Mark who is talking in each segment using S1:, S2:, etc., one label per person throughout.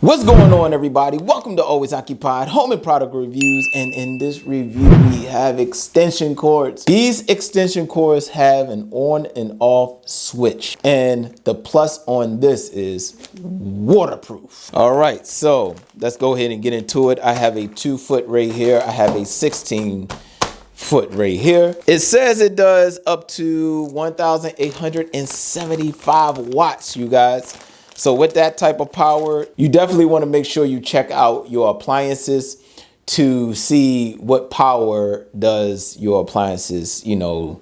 S1: What's going on, everybody? Welcome to Always Occupied Home and Product Reviews, and in this review we have extension cords. These extension cords have an on and off switch, and the plus on this is waterproof. All right, so let's go ahead and get into it. I have a 2-foot right here. I have a 16-foot right here. It says it does up to 1,875 watts, you guys. So with that type of power, you definitely want to make sure you check out your appliances to see what power does your appliances, uses.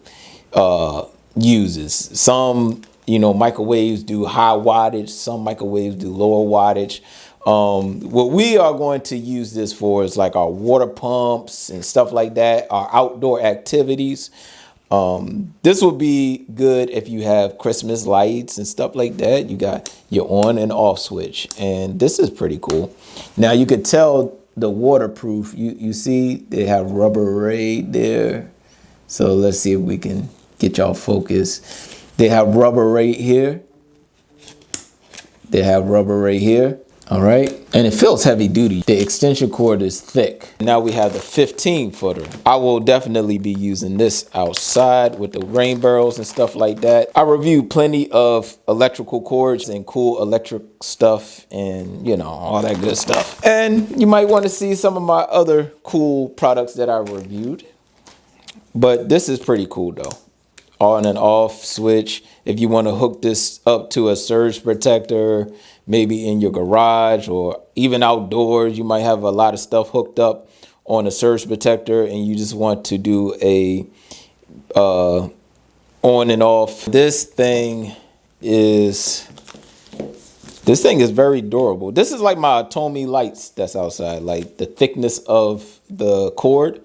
S1: Some, microwaves do high wattage, some microwaves do lower wattage. What we are going to use this for is like our water pumps and stuff like that, our outdoor activities. This will be good if you have Christmas lights and stuff like that. You got your on and off switch, and this is pretty cool. Now you could tell the waterproof. You see they have rubber right there. So let's see if we can get y'all focused. They have rubber right here. They have rubber right here. All right, and it feels heavy duty. The extension cord is thick. Now we have the 15-footer. I will definitely be using this outside with the rain barrels and stuff like that. I reviewed plenty of electrical cords and cool electric stuff and, all that good stuff. And you might want to see some of my other cool products that I reviewed. But this is pretty cool though. On and off switch. If you want to hook this up to a surge protector, maybe in your garage or even outdoors, you might have a lot of stuff hooked up on a surge protector and you just want to do a on and off. This thing is very durable. This is like my Atomi lights that's outside, like the thickness of the cord.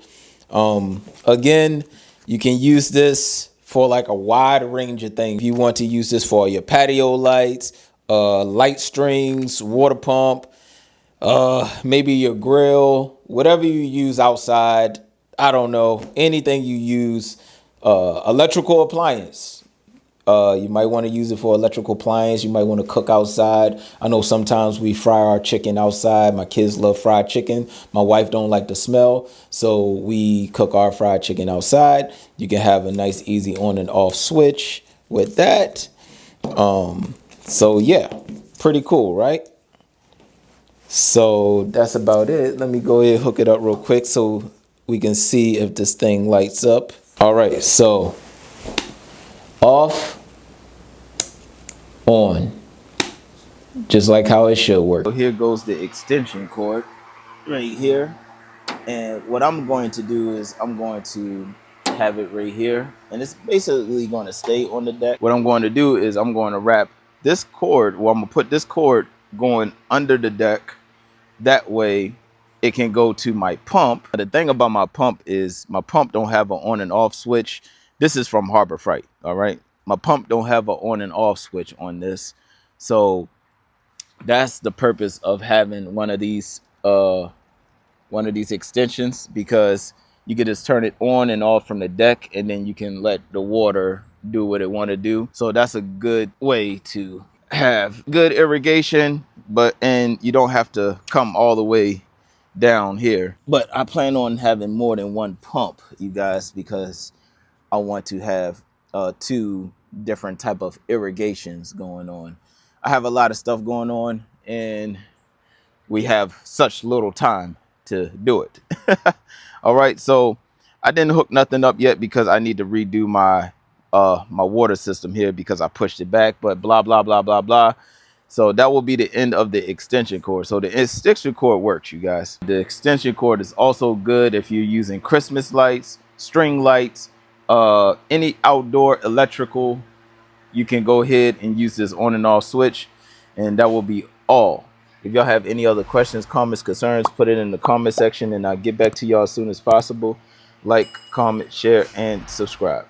S1: Again, you can use this for like a wide range of things. If you want to use this for your patio lights, light strings, water pump, maybe your grill, whatever you use outside. I don't know, anything you use, electrical appliance. You might want to use it for electrical appliance. You might want to cook outside. I know sometimes we fry our chicken outside. My kids love fried chicken. My wife don't like the smell, so we cook our fried chicken outside. You can have a nice, easy on and off switch with that. So yeah, pretty cool, right? So that's about it. Let me go ahead and hook it up real quick so we can see if this thing lights up. All right, so off, on, just like how it should work. So here goes the extension cord right here. And what I'm going to do is I'm going to have it right here. And it's basically going to stay on the deck. What I'm going to do is I'm going to wrap this cord, I'm going to put this cord going under the deck. That way it can go to my pump. The thing about my pump is my pump don't have an on and off switch. This is from Harbor Freight, all right? My pump don't have an on and off switch on this. So that's the purpose of having one of these extensions, because you can just turn it on and off from the deck and then you can let the water do what it want to do. So that's a good way to have good irrigation, and you don't have to come all the way down here. But I plan on having more than one pump, you guys, because I want to have 2 different type of irrigations going on. I have a lot of stuff going on and we have such little time to do it. All right, so I didn't hook nothing up yet because I need to redo my my water system here because I pushed it back, but blah blah blah blah blah. So that will be the end of the extension cord. So the extension cord works, you guys. The extension cord is also good if you're using Christmas lights, string lights, any outdoor electrical. You can go ahead and use this on and off switch, and that will be all. If y'all have any other questions, comments, concerns, put it in the comment section and I'll get back to y'all as soon as possible. Like, comment, share, and subscribe.